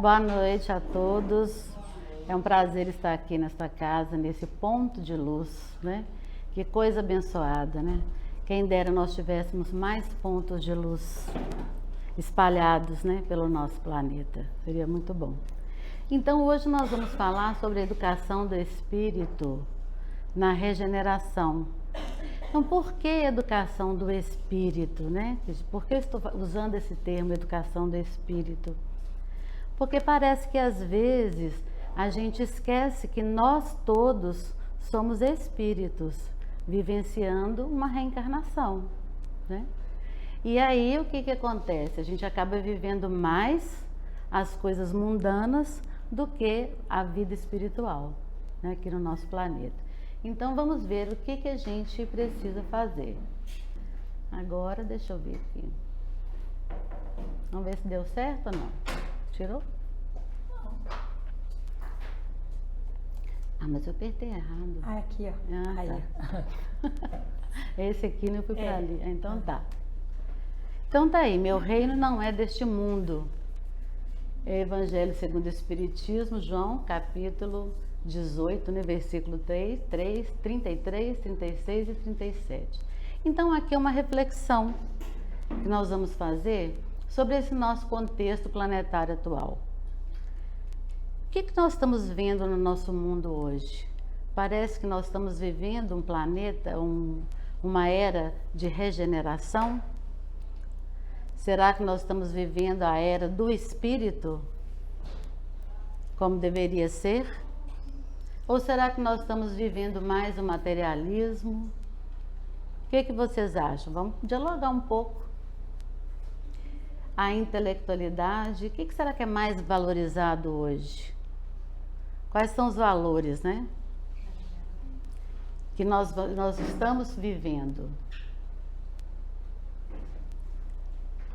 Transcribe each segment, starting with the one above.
Boa noite a todos. É um prazer estar aqui nesta casa, nesse ponto de luz, né? Que coisa abençoada, né? Quem dera nós tivéssemos mais pontos de luz espalhados, né, pelo nosso planeta. Seria muito bom. Então, hoje nós vamos falar sobre a educação do espírito na regeneração. Então, por que educação do espírito, né? Por que eu estou usando esse termo, educação do espírito? Porque parece que às vezes a gente esquece que nós todos somos espíritos vivenciando uma reencarnação, né? E aí o que acontece? A gente acaba vivendo mais as coisas mundanas do que a vida espiritual, né, aqui no nosso planeta. Então vamos ver o que a gente precisa fazer. Agora deixa eu ver aqui. Vamos ver se deu certo ou não. Tirou? Ah, mas eu apertei errado. Ah, aqui, ó. Ah, aí. Tá. Esse aqui não fui para ali. Então tá. Então tá aí, meu reino não é deste mundo. Evangelho segundo o Espiritismo, João, capítulo 18, né, versículo 33, 36 e 37. Então aqui é uma reflexão que nós vamos fazer sobre esse nosso contexto planetário atual. O que nós estamos vendo no nosso mundo hoje? Parece que nós estamos vivendo um planeta, uma era de regeneração. Será que nós estamos vivendo a era do espírito, como deveria ser? Ou será que nós estamos vivendo mais o materialismo? O que vocês acham? Vamos dialogar um pouco. A intelectualidade, o que será que é mais valorizado hoje? Quais são os valores, né? Que nós estamos vivendo?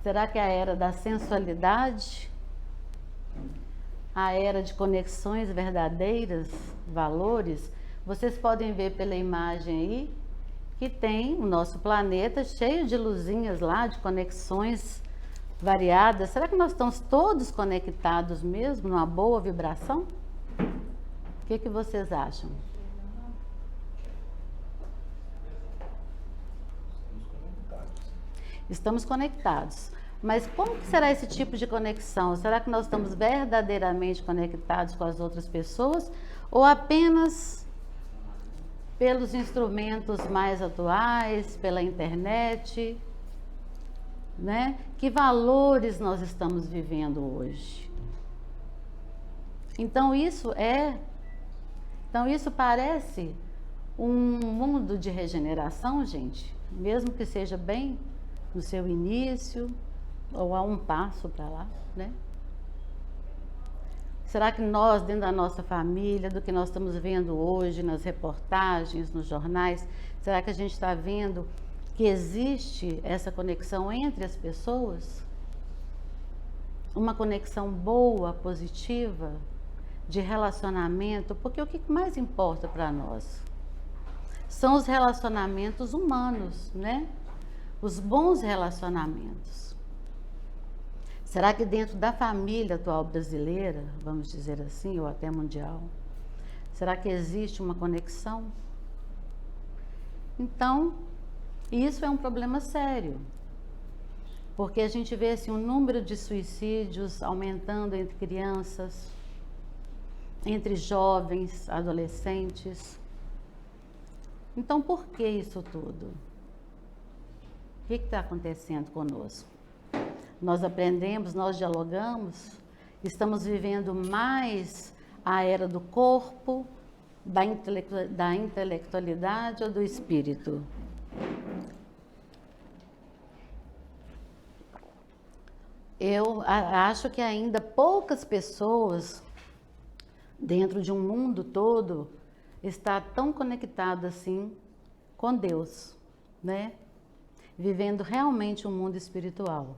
Será que é a era da sensualidade? A era de conexões verdadeiras, valores? Vocês podem ver pela imagem aí que tem o nosso planeta cheio de luzinhas lá, de conexões variadas. Será que nós estamos todos conectados mesmo, numa boa vibração? O que vocês acham? Estamos conectados. Mas como que será esse tipo de conexão? Será que nós estamos verdadeiramente conectados com as outras pessoas ou apenas pelos instrumentos mais atuais, pela internet, né? Que valores nós estamos vivendo hoje? Então isso parece um mundo de regeneração, gente, mesmo que seja bem no seu início ou a um passo para lá, né? Será que nós, dentro da nossa família, do que nós estamos vendo hoje nas reportagens, nos jornais, será que a gente está vendo que existe essa conexão entre as pessoas? Uma conexão boa, positiva, de relacionamento? Porque o que mais importa para nós são os relacionamentos humanos, né? Os bons relacionamentos. Será que dentro da família atual brasileira, vamos dizer assim, ou até mundial, será que existe uma conexão? Então, isso é um problema sério, porque a gente vê assim, um número de suicídios aumentando entre crianças, entre jovens, adolescentes. Então, por que isso tudo? O que está acontecendo conosco? Nós aprendemos, nós dialogamos, estamos vivendo mais a era do corpo, da intelectualidade ou do espírito? Eu acho que ainda poucas pessoas, dentro de um mundo todo, está tão conectado assim com Deus, né? Vivendo realmente um mundo espiritual.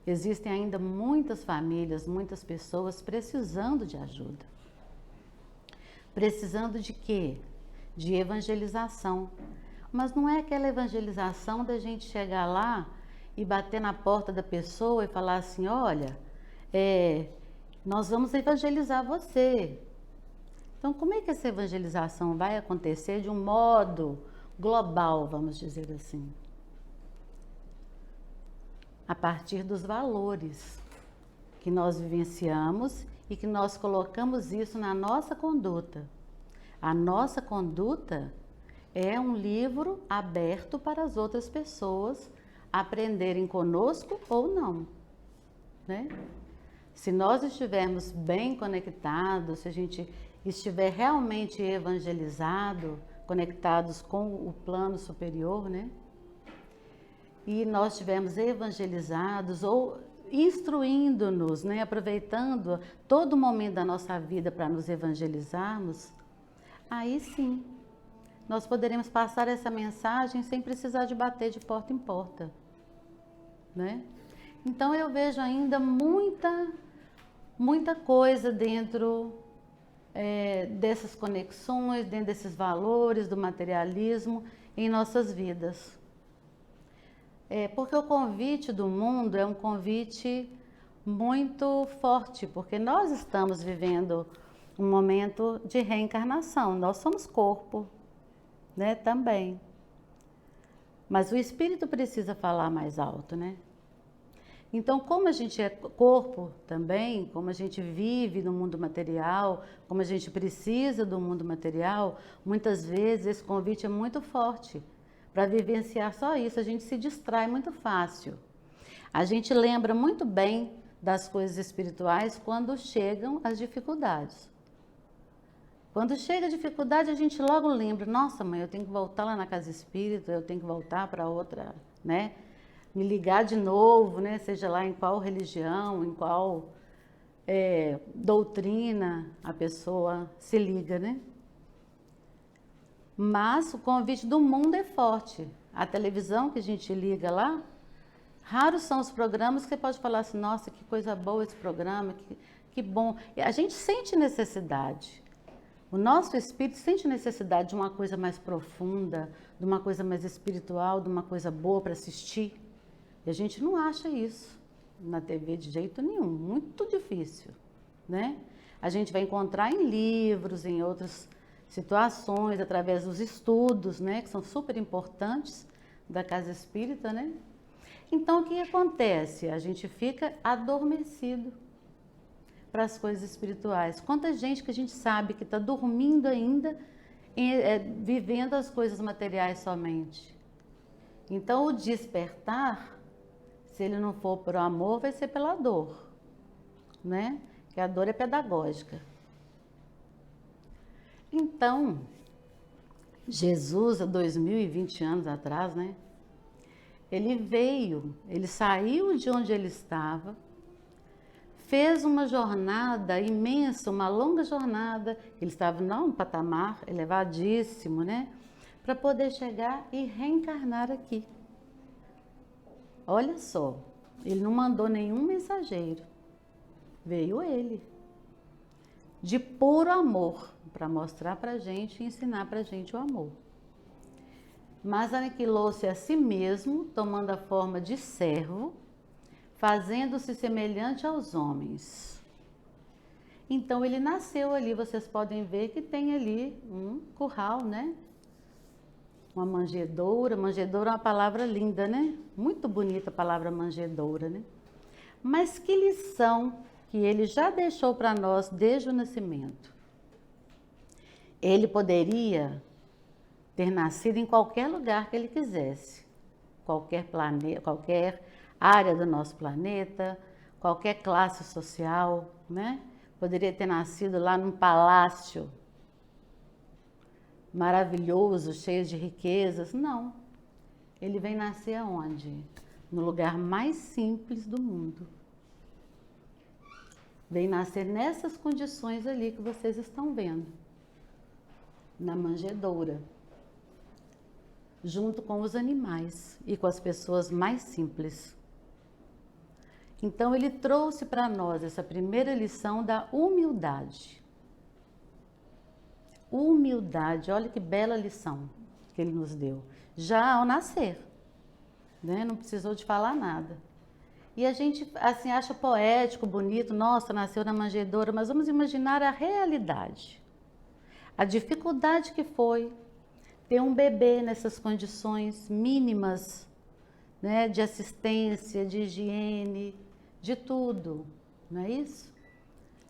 Existem ainda muitas famílias, muitas pessoas precisando de ajuda. Precisando de quê? De evangelização. Mas não é aquela evangelização da gente chegar lá e bater na porta da pessoa e falar assim, olha, nós vamos evangelizar você. Então, como é que essa evangelização vai acontecer de um modo global, vamos dizer assim? A partir dos valores que nós vivenciamos e que nós colocamos isso na nossa conduta. A nossa conduta é um livro aberto para as outras pessoas aprenderem conosco ou não, né? Se nós estivermos bem conectados, se a gente estiver realmente evangelizado, conectados com o plano superior, né? E nós estivermos evangelizados ou instruindo-nos, né? Aproveitando todo momento da nossa vida para nos evangelizarmos, aí sim, nós poderemos passar essa mensagem sem precisar de bater de porta em porta, né? Então eu vejo ainda muita coisa dentro dessas conexões, dentro desses valores do materialismo em nossas vidas. Porque o convite do mundo é um convite muito forte, porque nós estamos vivendo um momento de reencarnação, nós somos corpo, né, também. Mas o espírito precisa falar mais alto, né? Então, como a gente é corpo também, como a gente vive no mundo material, como a gente precisa do mundo material, muitas vezes esse convite é muito forte. Para vivenciar só isso, a gente se distrai muito fácil. A gente lembra muito bem das coisas espirituais quando chegam as dificuldades. Quando chega a dificuldade, a gente logo lembra, nossa mãe, eu tenho que voltar lá na casa espírita, eu tenho que voltar para outra, né? Me ligar de novo, né? Seja lá em qual religião, em qual doutrina a pessoa se liga, né? Mas o convite do mundo é forte. A televisão que a gente liga lá, raros são os programas que você pode falar assim, nossa, que coisa boa esse programa, que bom. E a gente sente necessidade. O nosso espírito sente necessidade de uma coisa mais profunda, de uma coisa mais espiritual, de uma coisa boa para assistir. E a gente não acha isso na TV de jeito nenhum, muito difícil, né? A gente vai encontrar em livros, em outras situações, através dos estudos, né, que são super importantes da casa espírita, né? Então, o que acontece? A gente fica adormecido para as coisas espirituais. Quanta gente que a gente sabe que está dormindo ainda, vivendo as coisas materiais somente. Então, o despertar, se ele não for por amor, vai ser pela dor, né? Que a dor é pedagógica. Então, Jesus, há 2020 anos atrás, né? Ele veio, ele saiu de onde ele estava, fez uma jornada imensa, uma longa jornada, ele estava num patamar elevadíssimo, né? Para poder chegar e reencarnar aqui. Olha só, ele não mandou nenhum mensageiro, veio ele, de puro amor, para mostrar para a gente e ensinar para a gente o amor. Mas aniquilou-se a si mesmo, tomando a forma de servo, fazendo-se semelhante aos homens. Então ele nasceu ali, vocês podem ver que tem ali um curral, né? Uma manjedoura. Manjedoura é uma palavra linda, né? Muito bonita a palavra manjedoura, né? Mas que lição que ele já deixou para nós desde o nascimento. Ele poderia ter nascido em qualquer lugar que ele quisesse, qualquer planeta, qualquer área do nosso planeta, qualquer classe social, né? Poderia ter nascido lá num palácio maravilhoso, cheio de riquezas. Não. Ele vem nascer aonde? No lugar mais simples do mundo. Vem nascer nessas condições ali que vocês estão vendo, na manjedoura, junto com os animais e com as pessoas mais simples. Então ele trouxe para nós essa primeira lição da humildade. Humildade, olha que bela lição que ele nos deu, já ao nascer, né? Não precisou de falar nada. E a gente assim acha poético, bonito, nossa, nasceu na manjedoura, mas vamos imaginar a realidade. A dificuldade que foi ter um bebê nessas condições mínimas, né, de assistência, de higiene, de tudo, não é isso?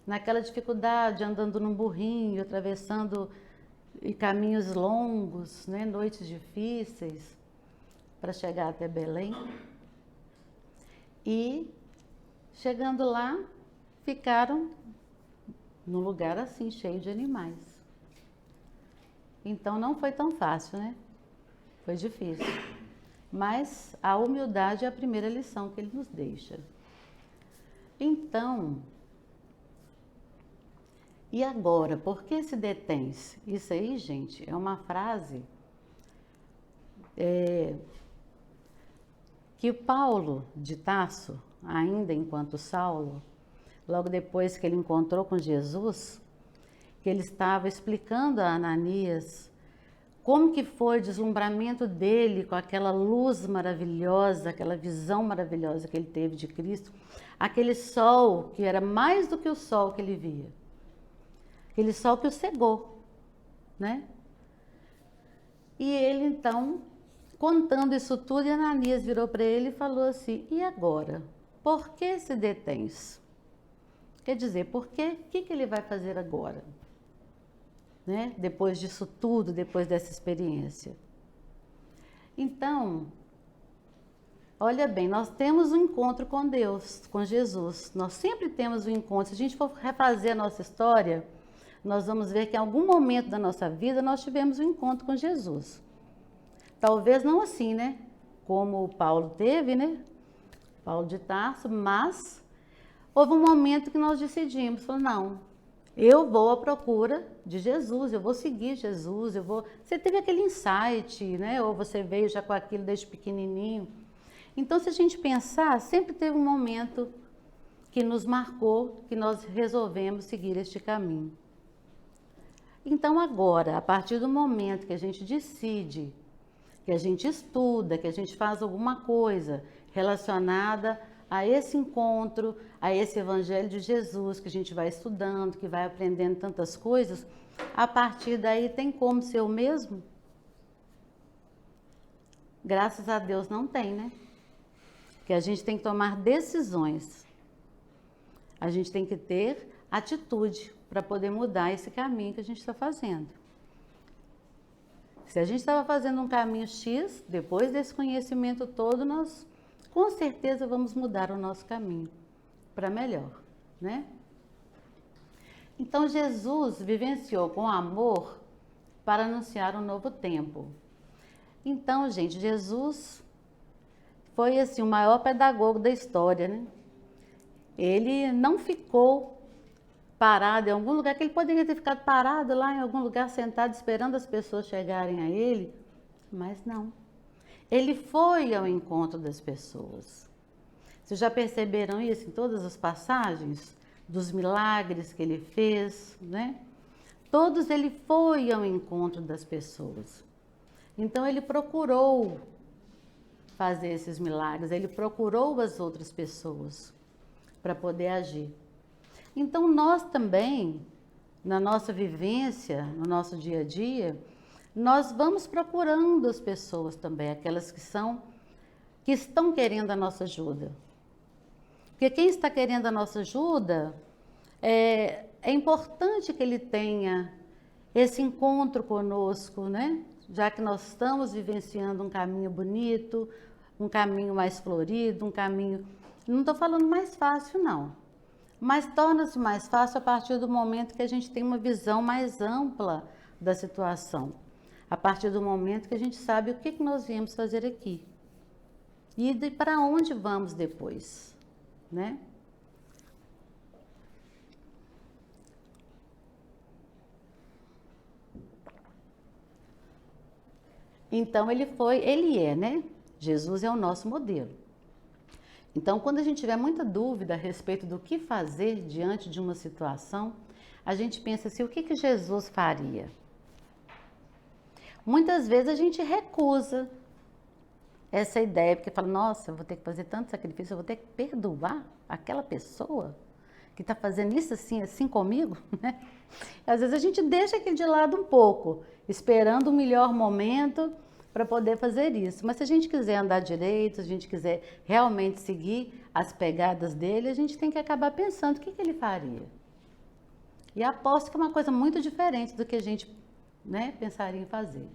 Naquela dificuldade, andando num burrinho, atravessando caminhos longos, né, noites difíceis, para chegar até Belém. E chegando lá, ficaram num lugar assim, cheio de animais. Então não foi tão fácil, né? Foi difícil. Mas a humildade é a primeira lição que ele nos deixa. Então, e agora, por que se detém-se? Isso aí, gente, é uma frase que Paulo de Tarso, ainda enquanto Saulo, logo depois que ele encontrou com Jesus, que ele estava explicando a Ananias como que foi o deslumbramento dele com aquela luz maravilhosa, aquela visão maravilhosa que ele teve de Cristo, aquele sol que era mais do que o sol que ele via, aquele sol que o cegou, né? E ele então, contando isso tudo, Ananias virou para ele e falou assim: e agora? Por que se detens? Quer dizer, por quê? O que ele vai fazer agora? Né? Depois disso tudo, depois dessa experiência. Então, olha bem, nós temos um encontro com Deus, com Jesus. Nós sempre temos um encontro. Se a gente for refazer a nossa história, nós vamos ver que em algum momento da nossa vida nós tivemos um encontro com Jesus. Talvez não assim, né? Como o Paulo teve, né? Paulo de Tarso, mas houve um momento que nós decidimos, falou, não, eu vou à procura de Jesus, eu vou seguir Jesus, eu vou... Você teve aquele insight, né? Ou você veio já com aquilo desde pequenininho. Então, se a gente pensar, sempre teve um momento que nos marcou, que nós resolvemos seguir este caminho. Então, agora, a partir do momento que a gente decide, que a gente estuda, que a gente faz alguma coisa relacionada a esse encontro, a esse Evangelho de Jesus, que a gente vai estudando, que vai aprendendo tantas coisas, a partir daí tem como ser o mesmo? Graças a Deus não tem, né? Porque a gente tem que tomar decisões. A gente tem que ter atitude para poder mudar esse caminho que a gente está fazendo. Se a gente estava fazendo um caminho X, depois desse conhecimento todo, nós com certeza vamos mudar o nosso caminho para melhor, né? Então Jesus vivenciou com amor para anunciar um novo tempo. Então, gente, Jesus foi assim o maior pedagogo da história, né? Ele não ficou parado em algum lugar, que ele poderia ter ficado parado lá em algum lugar, sentado, esperando as pessoas chegarem a ele, mas não. Ele foi ao encontro das pessoas. Vocês já perceberam isso em todas as passagens? Dos milagres que ele fez, né? Todos ele foi ao encontro das pessoas. Então ele procurou fazer esses milagres, ele procurou as outras pessoas para poder agir. Então nós também, na nossa vivência, no nosso dia a dia, nós vamos procurando as pessoas também, aquelas que estão querendo a nossa ajuda. Porque quem está querendo a nossa ajuda, é importante que ele tenha esse encontro conosco, né? Já que nós estamos vivenciando um caminho bonito, um caminho mais florido, um caminho... Não estou falando mais fácil, não. Mas torna-se mais fácil a partir do momento que a gente tem uma visão mais ampla da situação. A partir do momento que a gente sabe o que nós viemos fazer aqui. E para onde vamos depois, né? Então ele é, né? Jesus é o nosso modelo. Então, quando a gente tiver muita dúvida a respeito do que fazer diante de uma situação, a gente pensa assim, o que Jesus faria? Muitas vezes a gente recusa essa ideia, porque fala, nossa, eu vou ter que fazer tanto sacrifício, eu vou ter que perdoar aquela pessoa que está fazendo isso assim, assim comigo, né? Às vezes a gente deixa aquilo de lado um pouco, esperando o melhor momento para poder fazer isso. Mas se a gente quiser andar direito, se a gente quiser realmente seguir as pegadas dele, a gente tem que acabar pensando o que ele faria. E aposto que é uma coisa muito diferente do que a gente, né, pensaria em fazer.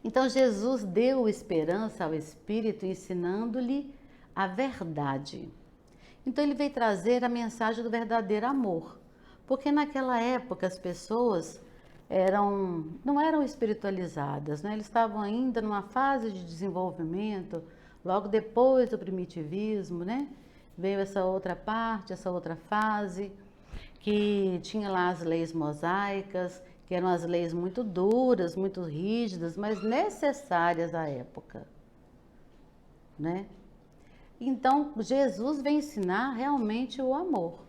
Então Jesus deu esperança ao Espírito, ensinando-lhe a verdade. Então ele veio trazer a mensagem do verdadeiro amor. Porque naquela época as pessoas não eram espiritualizadas, né? Eles estavam ainda numa fase de desenvolvimento, logo depois do primitivismo, né? Veio essa outra parte, essa outra fase, que tinha lá as leis mosaicas, que eram as leis muito duras, muito rígidas, mas necessárias à época, né? Então, Jesus vem ensinar realmente o amor.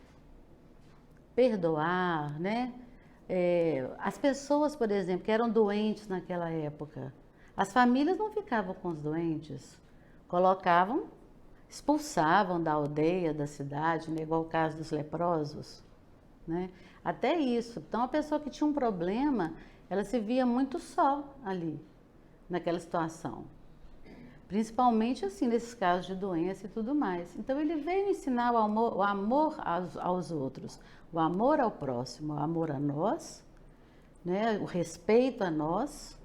Perdoar, né? As pessoas, por exemplo, que eram doentes naquela época, as famílias não ficavam com os doentes, colocavam, expulsavam da aldeia, da cidade, né? Igual o caso dos leprosos, né? Até isso. Então, a pessoa que tinha um problema, ela se via muito só ali, naquela situação. Principalmente assim, nesses casos de doença e tudo mais. Então ele veio ensinar o amor aos outros, o amor ao próximo, o amor a nós, né? O respeito a nós,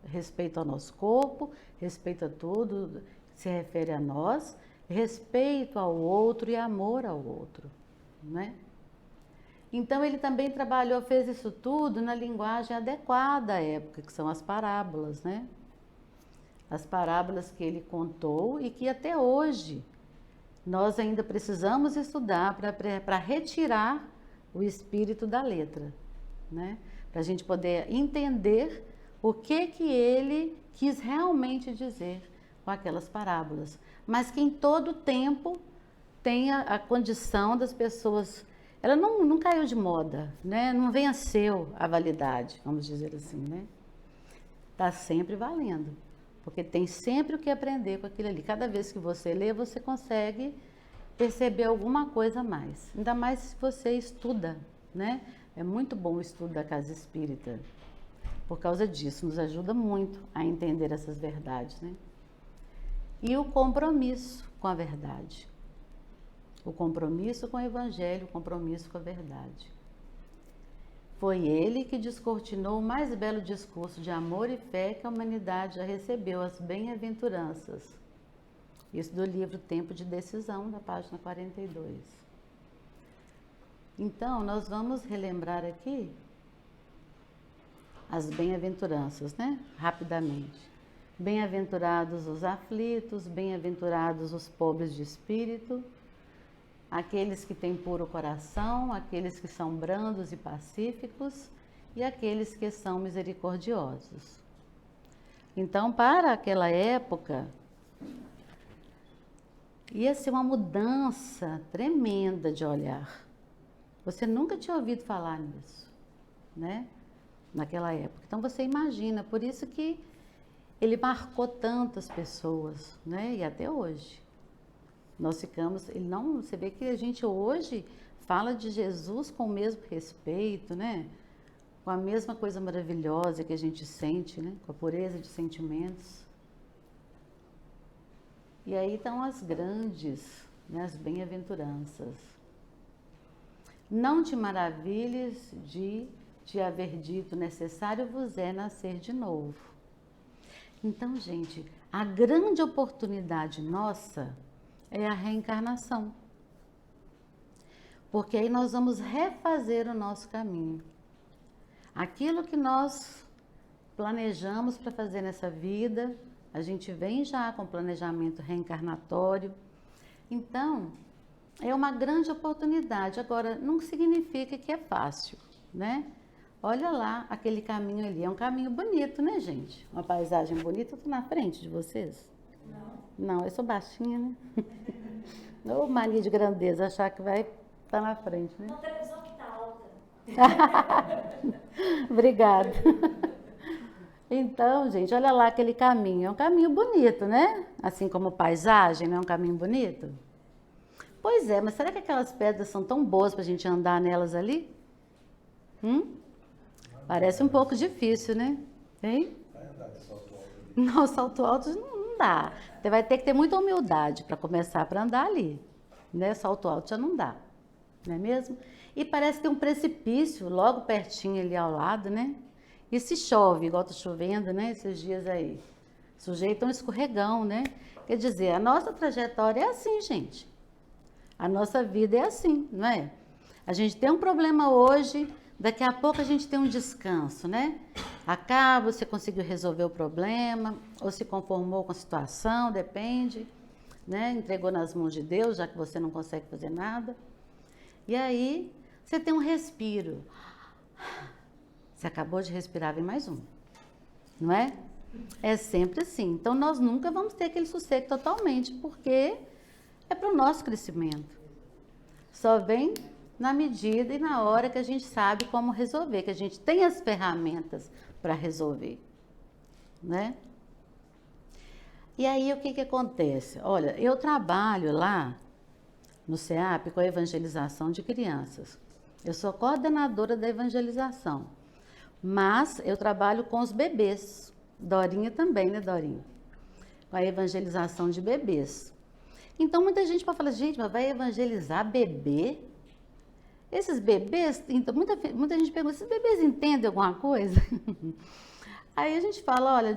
respeito ao nosso corpo, respeito a tudo que se refere a nós, respeito ao outro e amor ao outro, né? Então ele também trabalhou, fez isso tudo na linguagem adequada à época, que são as parábolas, né? As parábolas que ele contou e que até hoje nós ainda precisamos estudar para retirar o espírito da letra, né? Para a gente poder entender o que ele quis realmente dizer com aquelas parábolas. Mas que em todo tempo tem a condição das pessoas, ela não caiu de moda, né? Não venceu a validade, vamos dizer assim, né? Está sempre valendo. Porque tem sempre o que aprender com aquilo ali. Cada vez que você lê, você consegue perceber alguma coisa a mais. Ainda mais se você estuda, né? É muito bom o estudo da casa espírita. Por causa disso, nos ajuda muito a entender essas verdades, né? E o compromisso com a verdade. O compromisso com o evangelho, o compromisso com a verdade. Foi ele que descortinou o mais belo discurso de amor e fé que a humanidade já recebeu, as bem-aventuranças. Isso do livro Tempo de Decisão, da página 42. Então, nós vamos relembrar aqui as bem-aventuranças, né? Rapidamente. Bem-aventurados os aflitos, bem-aventurados os pobres de espírito, aqueles que têm puro coração, aqueles que são brandos e pacíficos e aqueles que são misericordiosos. Então, para aquela época, ia ser uma mudança tremenda de olhar. Você nunca tinha ouvido falar nisso, né? Naquela época. Então, você imagina, por isso que ele marcou tantas pessoas, né? E até hoje. Nós ficamos, você vê que a gente hoje fala de Jesus com o mesmo respeito, né? Com a mesma coisa maravilhosa que a gente sente, né? Com a pureza de sentimentos. E aí estão as grandes, né? As bem-aventuranças. Não te maravilhes de te haver dito, necessário vos é nascer de novo. Então, gente, a grande oportunidade nossa é a reencarnação. Porque aí nós vamos refazer o nosso caminho. Aquilo que nós planejamos para fazer nessa vida, a gente vem já com planejamento reencarnatório. Então, é uma grande oportunidade. Agora, não significa que é fácil, né? Olha lá aquele caminho ali. É um caminho bonito, né, gente? Uma paisagem bonita. Eu estou na frente de vocês? Não, eu sou baixinha, né? Ô, mania de grandeza, achar que vai estar na frente, né? Uma televisão que está alta. Obrigada. Então, gente, olha lá aquele caminho. É um caminho bonito, né? Assim como paisagem, não é um caminho bonito? Pois é, mas será que aquelas pedras são tão boas para a gente andar nelas ali? Parece um pouco difícil, né? Hein? Vai andar de salto alto ali. Não, salto alto não dá. Você vai ter que ter muita humildade para começar para andar ali. Né? Salto alto já não dá, não é mesmo? E parece ter um precipício logo pertinho ali ao lado, né? E se chove, igual tá chovendo, né? Esses dias aí. Sujeito a um escorregão, né? Quer dizer, a nossa trajetória é assim, gente. A nossa vida é assim, não é? A gente tem um problema hoje, daqui a pouco a gente tem um descanso, né? Acaba, você conseguiu resolver o problema, ou se conformou com a situação, depende, né? Entregou nas mãos de Deus, já que você não consegue fazer nada. E aí, você tem um respiro. Você acabou de respirar, vem mais um, não é? É sempre assim. Então, nós nunca vamos ter aquele sossego totalmente, porque é para o nosso crescimento. Só vem na medida e na hora que a gente sabe como resolver, que a gente tem as ferramentas para resolver, né? E aí, o que acontece? Olha, eu trabalho lá no CEAP com a evangelização de crianças. Eu sou coordenadora da evangelização, mas eu trabalho com os bebês. Dorinha também, né, Dorinha? Com a evangelização de bebês. Então, muita gente pode falar, gente, mas vai evangelizar bebê? Esses bebês, então, muita gente pergunta, esses bebês entendem alguma coisa? Aí a gente fala, olha,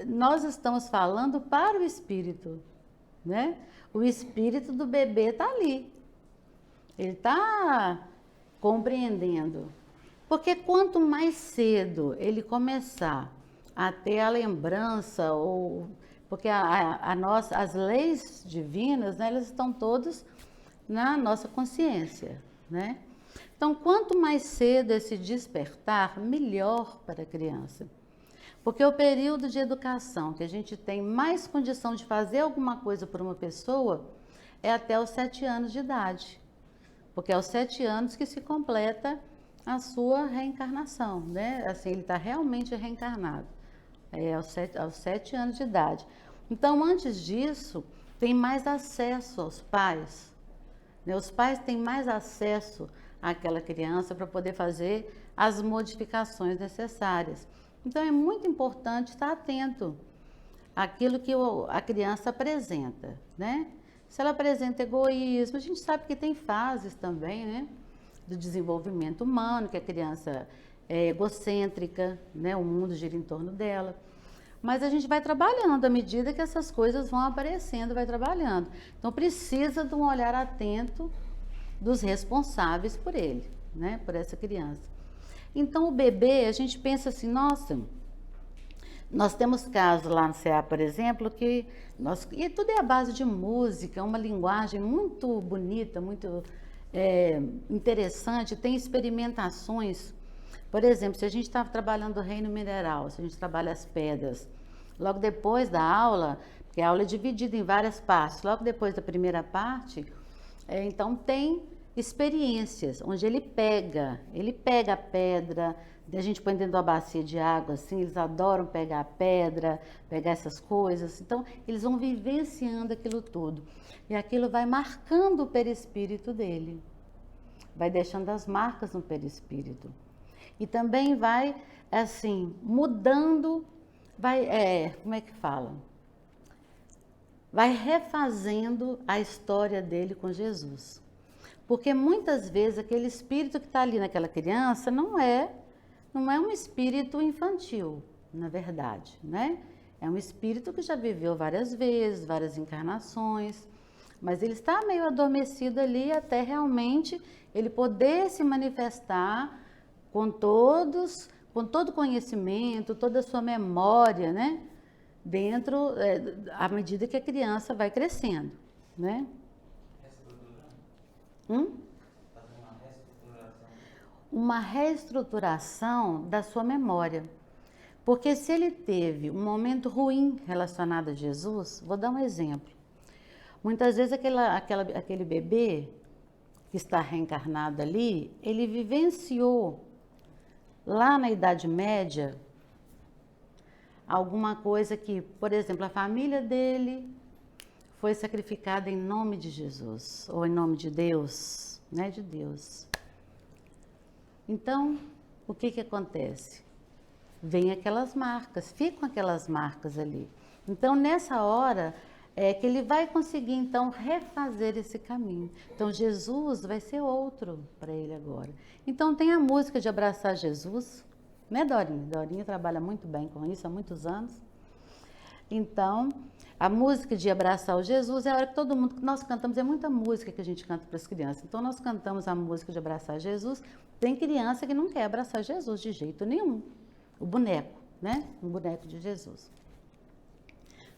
nós estamos falando para o espírito, né? O espírito do bebê está ali. Ele está compreendendo. Porque quanto mais cedo ele começar a ter a lembrança, porque as leis divinas, né, elas estão todas na nossa consciência, né? Então, quanto mais cedo esse despertar, melhor para a criança. Porque o período de educação que a gente tem mais condição de fazer alguma coisa por uma pessoa é até os 7 anos de idade. Porque é aos 7 anos que se completa a sua reencarnação, né? Assim, ele está realmente reencarnado. É aos 7 anos de idade. Então, antes disso, tem mais acesso aos pais. Né? Os pais têm mais acesso àquela criança para poder fazer as modificações necessárias. Então, é muito importante estar atento àquilo que a criança apresenta, né? Se ela apresenta egoísmo, a gente sabe que tem fases também, né? Do desenvolvimento humano, que a criança é egocêntrica, né? O mundo gira em torno dela. Mas a gente vai trabalhando, à medida que essas coisas vão aparecendo, vai trabalhando. Então, precisa de um olhar atento dos responsáveis por ele, né? Por essa criança. Então, o bebê, a gente pensa assim, nossa, nós temos casos lá no CA, por exemplo, e tudo é a base de música, uma linguagem muito bonita, muito interessante, tem experimentações. Por exemplo, se a gente está trabalhando o reino mineral, se a gente trabalha as pedras, logo depois da aula, porque a aula é dividida em várias partes, logo depois da primeira parte, então tem experiências, onde ele pega a pedra, a gente põe dentro de uma bacia de água, assim, eles adoram pegar a pedra, pegar essas coisas, então eles vão vivenciando aquilo tudo, e aquilo vai marcando o perispírito dele, vai deixando as marcas no perispírito, e também vai, assim, mudando, como é que fala? Vai refazendo a história dele com Jesus. Porque muitas vezes aquele espírito que está ali naquela criança não é um espírito infantil, na verdade, né? É um espírito que já viveu várias vezes, várias encarnações, mas ele está meio adormecido ali até realmente ele poder se manifestar com todo o conhecimento, toda a sua memória, né? Dentro, à medida que a criança vai crescendo, né? Uma reestruturação da sua memória. Porque se ele teve um momento ruim relacionado a Jesus, vou dar um exemplo. Muitas vezes aquele bebê que está reencarnado ali, ele vivenciou lá na Idade Média alguma coisa que, por exemplo, a família dele foi sacrificada em nome de Jesus, ou em nome de Deus, né, de Deus. Então, o que acontece? Vem aquelas marcas, ficam aquelas marcas ali. Então, nessa hora, é que ele vai conseguir, então, refazer esse caminho. Então, Jesus vai ser outro para ele agora. Então, tem a música de Abraçar Jesus, né, Dorinha? Dorinha trabalha muito bem com isso há muitos anos. Então, a música de Abraçar o Jesus é a hora que todo mundo, nós cantamos, é muita música que a gente canta para as crianças. Então, nós cantamos a música de Abraçar Jesus. Tem criança que não quer abraçar Jesus de jeito nenhum. O boneco, né? Um boneco de Jesus.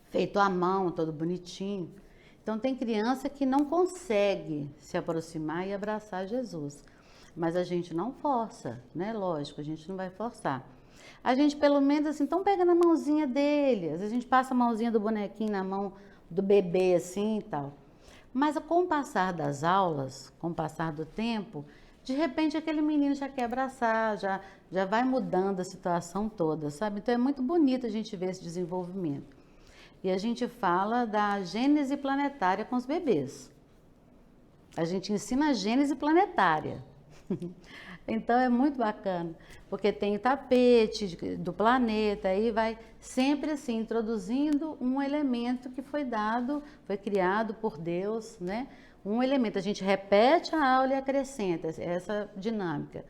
Feito à mão, todo bonitinho. Então, tem criança que não consegue se aproximar e abraçar Jesus. Mas a gente não força, né? Lógico, a gente não vai forçar. A gente, pelo menos, assim, então pega na mãozinha dele. Às vezes a gente passa a mãozinha do bonequinho na mão do bebê, assim e tal. Mas com o passar das aulas, com o passar do tempo, de repente aquele menino já quer abraçar, já vai mudando a situação toda, sabe? Então é muito bonito a gente ver esse desenvolvimento. E a gente fala da gênese planetária com os bebês. A gente ensina a gênese planetária. Então é muito bacana, porque tem o tapete do planeta, aí vai sempre assim, introduzindo um elemento que foi dado, foi criado por Deus, né? Um elemento, a gente repete a aula e acrescenta, essa dinâmica.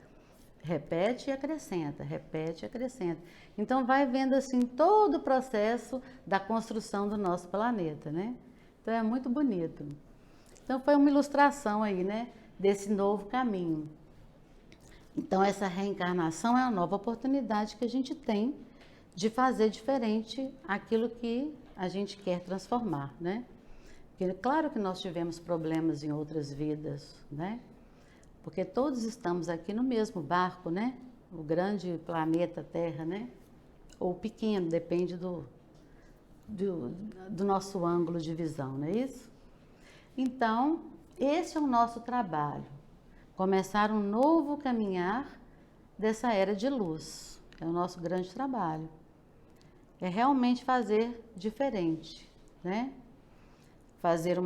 Repete e acrescenta, repete e acrescenta. Então vai vendo assim todo o processo da construção do nosso planeta, né? Então é muito bonito. Então foi uma ilustração aí, né, desse novo caminho. Então, essa reencarnação é a nova oportunidade que a gente tem de fazer diferente aquilo que a gente quer transformar, né? Porque, claro que nós tivemos problemas em outras vidas, né? Porque todos estamos aqui no mesmo barco, né? O grande planeta Terra, né? Ou pequeno, depende do nosso ângulo de visão, não é isso? Então, esse é o nosso trabalho. Começar um novo caminhar dessa era de luz. É o nosso grande trabalho. É realmente fazer diferente, né? Fazer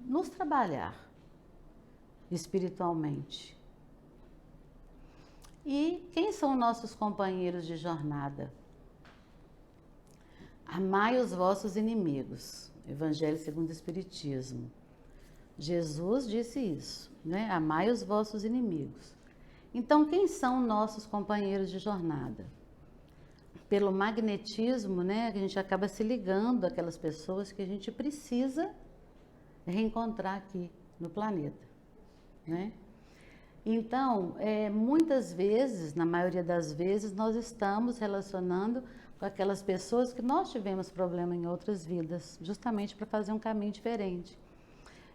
nos trabalhar espiritualmente. E quem são nossos companheiros de jornada? Amai os vossos inimigos. Evangelho segundo o Espiritismo. Jesus disse isso, né? Amai os vossos inimigos. Então, quem são nossos companheiros de jornada? Pelo magnetismo, né? A gente acaba se ligando àquelas pessoas que a gente precisa reencontrar aqui no planeta, né? Então, muitas vezes, na maioria das vezes, nós estamos relacionando com aquelas pessoas que nós tivemos problema em outras vidas, justamente para fazer um caminho diferente.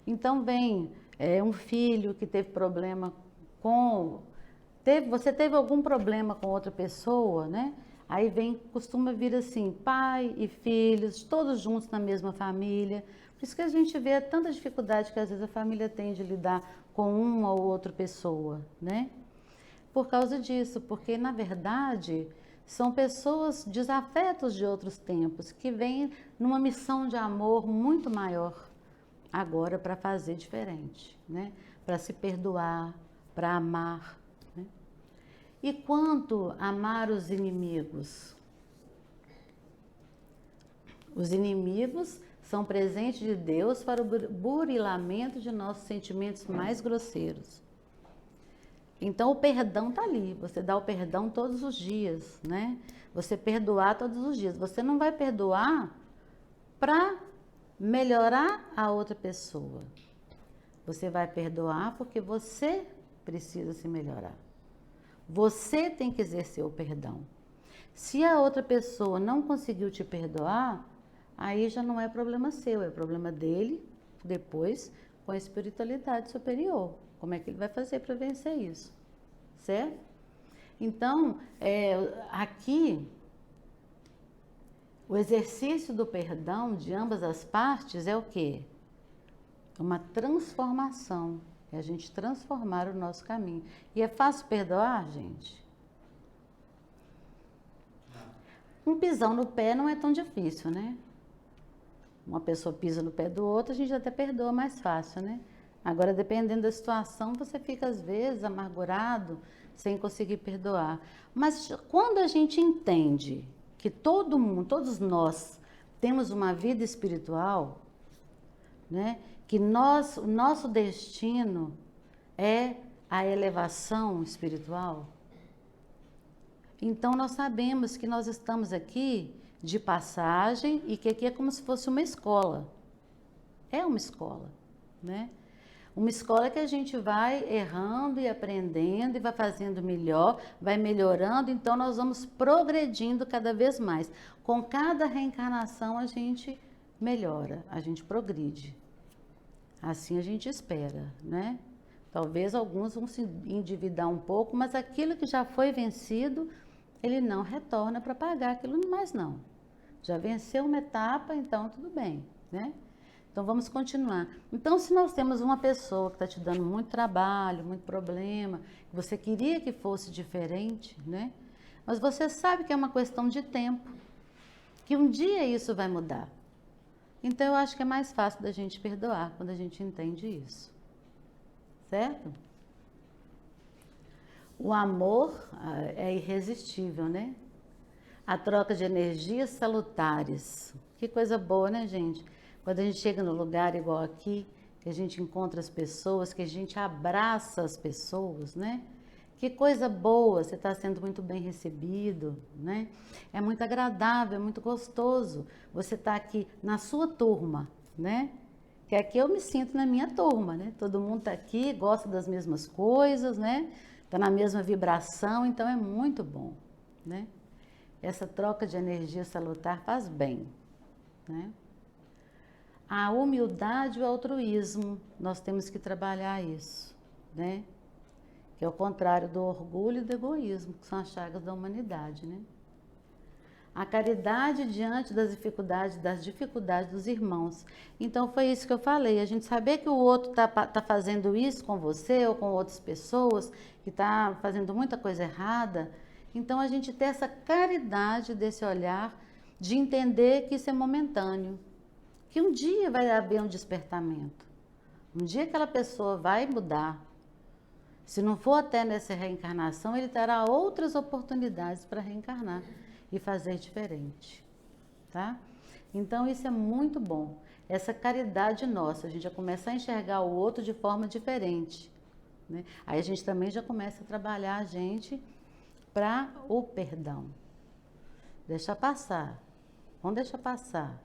Então vem um filho que teve problema você teve algum problema com outra pessoa, né? Aí costuma vir assim, pai e filhos, todos juntos na mesma família. Por isso que a gente vê tanta dificuldade que às vezes a família tem de lidar com uma ou outra pessoa, né? Por causa disso, porque na verdade são pessoas desafetos de outros tempos, que vêm numa missão de amor muito maior agora para fazer diferente, né? Para se perdoar, para amar, né? E quanto amar os inimigos? Os inimigos são presentes de Deus para o burilamento de nossos sentimentos mais grosseiros. Então o perdão está ali, você dá o perdão todos os dias, né? Você perdoar todos os dias. Você não vai perdoar para melhorar a outra pessoa. Você vai perdoar porque você precisa se melhorar. Você tem que exercer o perdão. Se a outra pessoa não conseguiu te perdoar, aí já não é problema seu, é problema dele, depois com a espiritualidade superior. Como é que ele vai fazer para vencer isso? Certo? Então, aqui, o exercício do perdão de ambas as partes é o quê? Uma transformação. É a gente transformar o nosso caminho. E é fácil perdoar, gente? Um pisão no pé não é tão difícil, né? Uma pessoa pisa no pé do outro, a gente até perdoa mais fácil, né? Agora, dependendo da situação, você fica às vezes amargurado, sem conseguir perdoar. Mas quando a gente entende que todo mundo, todos nós, temos uma vida espiritual, né? Que o nosso destino é a elevação espiritual. Então nós sabemos que nós estamos aqui de passagem e que aqui é como se fosse uma escola. É uma escola, né? Uma escola que a gente vai errando e aprendendo e vai fazendo melhor, vai melhorando, então nós vamos progredindo cada vez mais. Com cada reencarnação a gente melhora, a gente progride. Assim a gente espera, né? Talvez alguns vão se endividar um pouco, mas aquilo que já foi vencido, ele não retorna para pagar aquilo mais não. Já venceu uma etapa, então tudo bem, né? Então vamos continuar. Então, se nós temos uma pessoa que está te dando muito trabalho, muito problema, você queria que fosse diferente, né? Mas você sabe que é uma questão de tempo, que um dia isso vai mudar. Então eu acho que é mais fácil da gente perdoar quando a gente entende isso. Certo? O amor é irresistível, né? A troca de energias salutares. Que coisa boa, né, gente? Quando a gente chega no lugar igual aqui, que a gente encontra as pessoas, que a gente abraça as pessoas, né? Que coisa boa, você está sendo muito bem recebido, né? É muito agradável, é muito gostoso. Você está aqui na sua turma, né? Que aqui eu me sinto na minha turma, né? Todo mundo está aqui, gosta das mesmas coisas, né? Está na mesma vibração, então é muito bom, né? Essa troca de energia salutar faz bem, né? A humildade e o altruísmo, nós temos que trabalhar isso, né? Que é o contrário do orgulho e do egoísmo, que são as chagas da humanidade, né? A caridade diante das dificuldades dos irmãos. Então foi isso que eu falei, a gente saber que o outro tá fazendo isso com você ou com outras pessoas, que tá fazendo muita coisa errada, então a gente ter essa caridade desse olhar, de entender que isso é momentâneo, que um dia vai haver um despertamento, um dia aquela pessoa vai mudar. Se não for até nessa reencarnação, ele terá outras oportunidades para reencarnar e fazer diferente, tá? Então isso é muito bom, essa caridade nossa, a gente já começa a enxergar o outro de forma diferente, né? Aí a gente também já começa a trabalhar a gente para o perdão. Deixa passar, vamos deixar passar.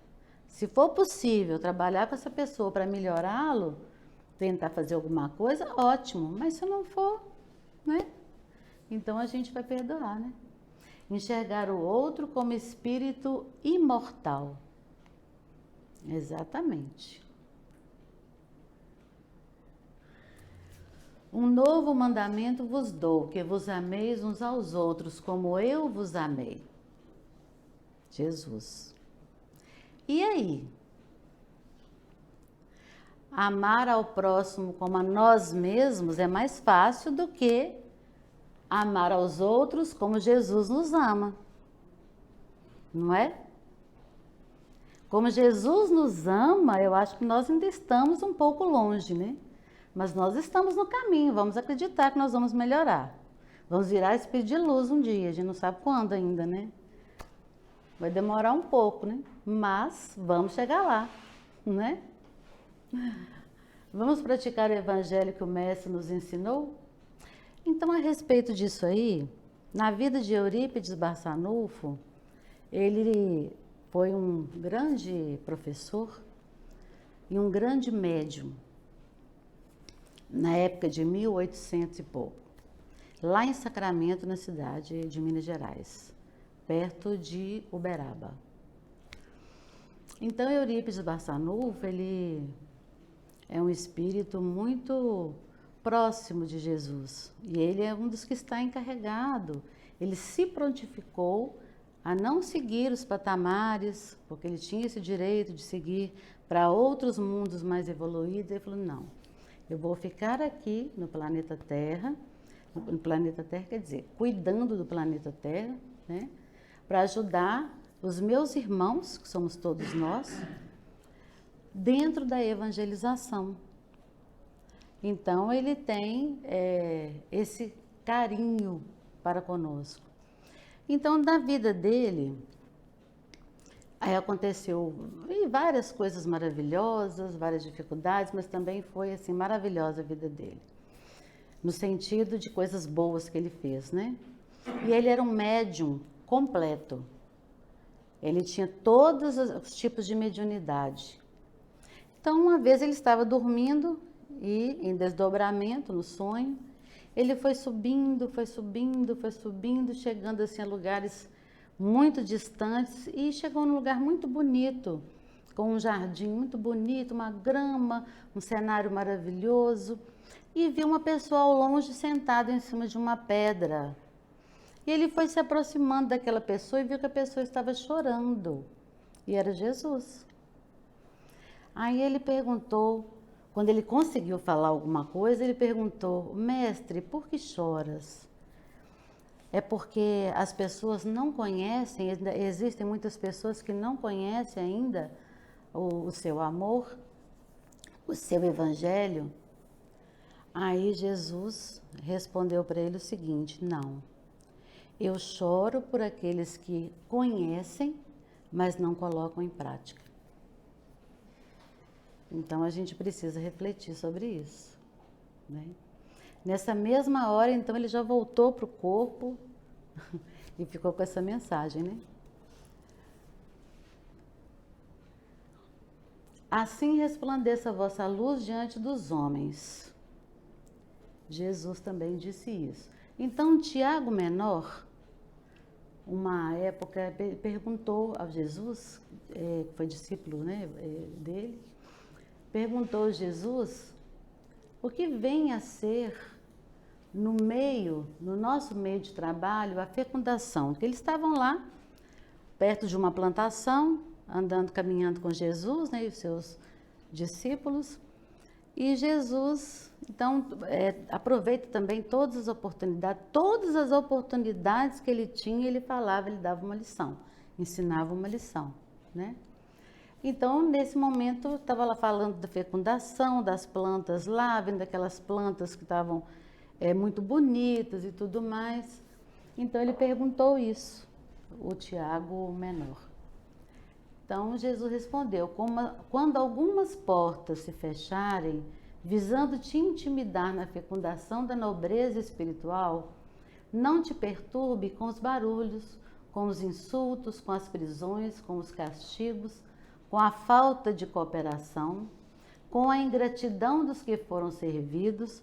Se for possível trabalhar com essa pessoa para melhorá-lo, tentar fazer alguma coisa, ótimo, mas se não for, né? Então a gente vai perdoar, né? Enxergar o outro como espírito imortal. Exatamente. Um novo mandamento vos dou, que vos ameis uns aos outros, como eu vos amei. Jesus. E aí? Amar ao próximo como a nós mesmos é mais fácil do que amar aos outros como Jesus nos ama. Não é? Como Jesus nos ama, eu acho que nós ainda estamos um pouco longe, né? Mas nós estamos no caminho, vamos acreditar que nós vamos melhorar. Vamos virar espírito de luz um dia, a gente não sabe quando ainda, né? Vai demorar um pouco, né? Mas vamos chegar lá, né? Vamos praticar o evangelho que o mestre nos ensinou? Então, a respeito disso aí, na vida de Eurípides Barçanufo, ele foi um grande professor e um grande médium, na época de 1800 e pouco, lá em Sacramento, na cidade de Minas Gerais, perto de Uberaba. Então, Eurípides Barçanufo, ele é um espírito muito próximo de Jesus. E ele é um dos que está encarregado. Ele se prontificou a não seguir os patamares, porque ele tinha esse direito de seguir para outros mundos mais evoluídos. Ele falou, não, eu vou ficar aqui no planeta Terra, no planeta Terra quer dizer, cuidando do planeta Terra, né? para ajudar os meus irmãos, que somos todos nós, dentro da evangelização. Então, ele tem esse carinho para conosco. Então, na vida dele, aí aconteceu várias coisas maravilhosas, várias dificuldades, mas também foi assim maravilhosa a vida dele, no sentido de coisas boas que ele fez, né? E ele era um médium completo. Ele tinha todos os tipos de mediunidade. Então, uma vez ele estava dormindo e em desdobramento, no sonho, ele foi subindo, chegando assim a lugares muito distantes e chegou num lugar muito bonito, com um jardim muito bonito, uma grama, um cenário maravilhoso, e viu uma pessoa ao longe sentada em cima de uma pedra. E ele foi se aproximando daquela pessoa e viu que a pessoa estava chorando, e era Jesus. Aí ele perguntou, quando ele conseguiu falar alguma coisa, ele perguntou: mestre, por que choras? É porque as pessoas não conhecem, existem muitas pessoas que não conhecem ainda o seu amor, o seu evangelho. Aí Jesus respondeu para ele o seguinte: não, eu choro por aqueles que conhecem, mas não colocam em prática. Então a gente precisa refletir sobre isso, né? Nessa mesma hora, então, ele já voltou para o corpo e ficou com essa mensagem, né? Assim resplandeça a vossa luz diante dos homens. Jesus também disse isso. Então, Tiago Menor, uma época, perguntou a Jesus, que foi discípulo, né, dele, perguntou a Jesus o que vem a ser no nosso meio de trabalho, a fecundação. Que eles estavam lá, perto de uma plantação, caminhando com Jesus, né, e os seus discípulos. E Jesus, então, aproveita também todas as oportunidades que ele tinha, ele falava, ele dava uma lição, ensinava uma lição, né? Então, nesse momento, estava lá falando da fecundação, das plantas lá, vendo aquelas plantas que estavam muito bonitas e tudo mais. Então, ele perguntou isso, o Tiago Menor. Então, Jesus respondeu: quando algumas portas se fecharem, visando te intimidar na fecundação da nobreza espiritual, não te perturbe com os barulhos, com os insultos, com as prisões, com os castigos, com a falta de cooperação, com a ingratidão dos que foram servidos,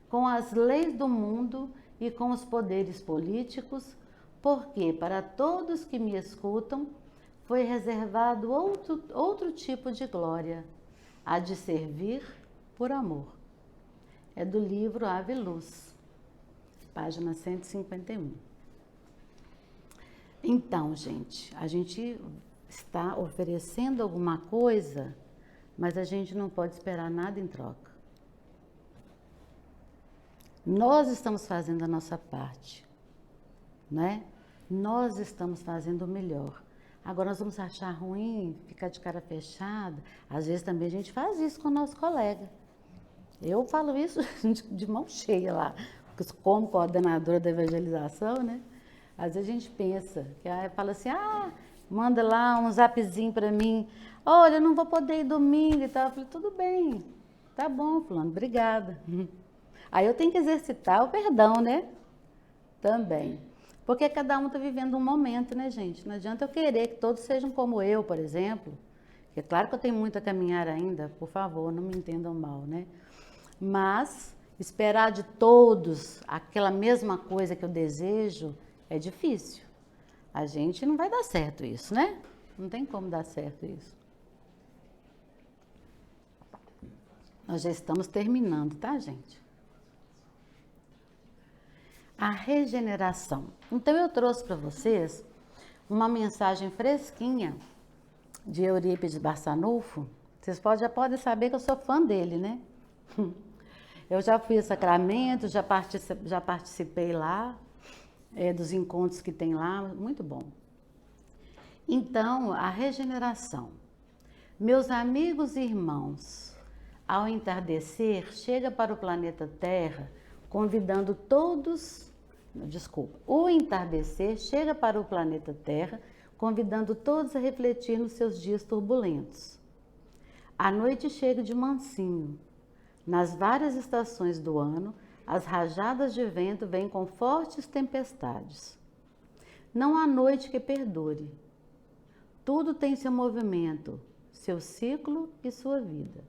com as leis do mundo e com os poderes políticos, porque para todos que me escutam foi reservado outro tipo de glória, a de servir por amor. É do livro Ave Luz, página 151. Então, gente, a gente está oferecendo alguma coisa, mas a gente não pode esperar nada em troca. Nós estamos fazendo a nossa parte, né? Nós estamos fazendo o melhor. Agora nós vamos achar ruim, ficar de cara fechada. Às vezes também a gente faz isso com o nosso colega. Eu falo isso de mão cheia lá, como coordenadora da evangelização, né? Às vezes a gente pensa, fala assim, manda lá um zapzinho para mim, olha, eu não vou poder ir domingo e tal. Eu falei, tudo bem, tá bom, fulano, obrigada. Aí eu tenho que exercitar o perdão, né? Também. Porque cada um está vivendo um momento, né, gente? Não adianta eu querer que todos sejam como eu, por exemplo. É claro que eu tenho muito a caminhar ainda, por favor, não me entendam mal, né? Mas esperar de todos aquela mesma coisa que eu desejo é difícil. A gente não vai dar certo isso, né? Não tem como dar certo isso. Nós já estamos terminando, tá, gente? A regeneração. Então, eu trouxe para vocês uma mensagem fresquinha de Eurípides Barçanufo. Vocês já podem saber que eu sou fã dele, né? Eu já fui a Sacramento, já participei lá, dos encontros que tem lá, muito bom. Então, a regeneração. Meus amigos e irmãos, ao entardecer, chega para o planeta Terra, convidando todos... Desculpa. O entardecer chega para o planeta Terra, convidando todos a refletir nos seus dias turbulentos. A noite chega de mansinho. Nas várias estações do ano, as rajadas de vento vêm com fortes tempestades. Não há noite que perdure. Tudo tem seu movimento, seu ciclo e sua vida.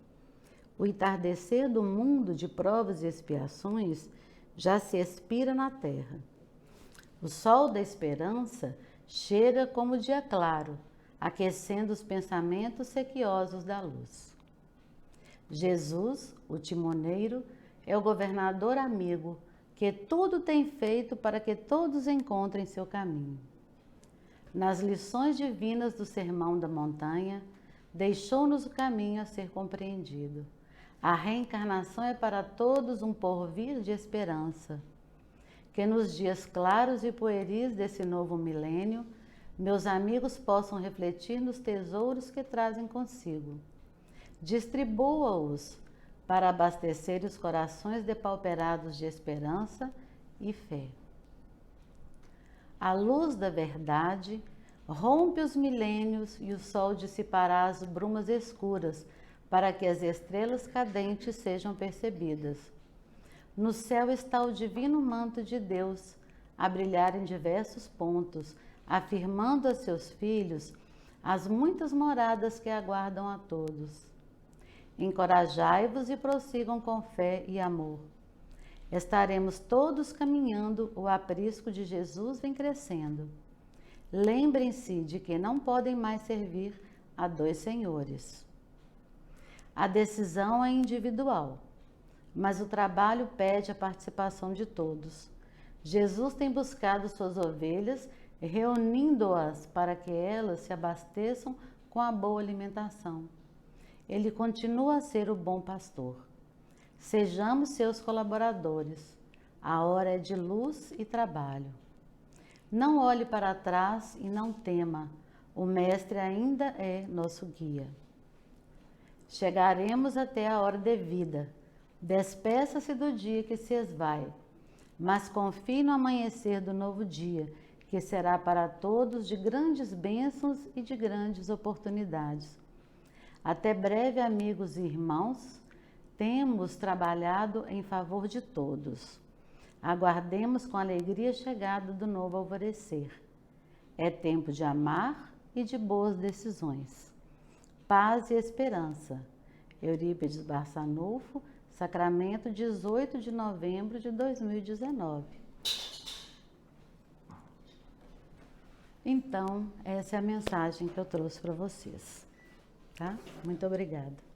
O entardecer do mundo de provas e expiações já se expira na terra. O sol da esperança chega como dia claro, aquecendo os pensamentos sequiosos da luz. Jesus, o timoneiro, é o governador amigo, que tudo tem feito para que todos encontrem seu caminho. Nas lições divinas do Sermão da Montanha, deixou-nos o caminho a ser compreendido. A reencarnação é para todos um porvir de esperança. Que nos dias claros e pueris desse novo milênio, meus amigos possam refletir nos tesouros que trazem consigo. Distribua-os para abastecer os corações depauperados de esperança e fé. A luz da verdade rompe os milênios e o sol dissipará as brumas escuras para que as estrelas cadentes sejam percebidas. No céu está o divino manto de Deus, a brilhar em diversos pontos, afirmando a seus filhos as muitas moradas que aguardam a todos. Encorajai-vos e prossigam com fé e amor. Estaremos todos caminhando, o aprisco de Jesus vem crescendo. Lembrem-se de que não podem mais servir a dois senhores. A decisão é individual, mas o trabalho pede a participação de todos. Jesus tem buscado suas ovelhas, reunindo-as para que elas se abasteçam com a boa alimentação. Ele continua a ser o bom pastor. Sejamos seus colaboradores. A hora é de luz e trabalho. Não olhe para trás e não tema. O Mestre ainda é nosso guia. Chegaremos até a hora devida. Despeça-se do dia que se esvai, mas confie no amanhecer do novo dia, que será para todos de grandes bênçãos e de grandes oportunidades. Até breve, amigos e irmãos, temos trabalhado em favor de todos. Aguardemos com alegria a chegada do novo alvorecer. É tempo de amar e de boas decisões. Paz e esperança. Eurípides Barçanufo, Sacramento, 18 de novembro de 2019. Então, essa é a mensagem que eu trouxe para vocês. Tá? Muito obrigada.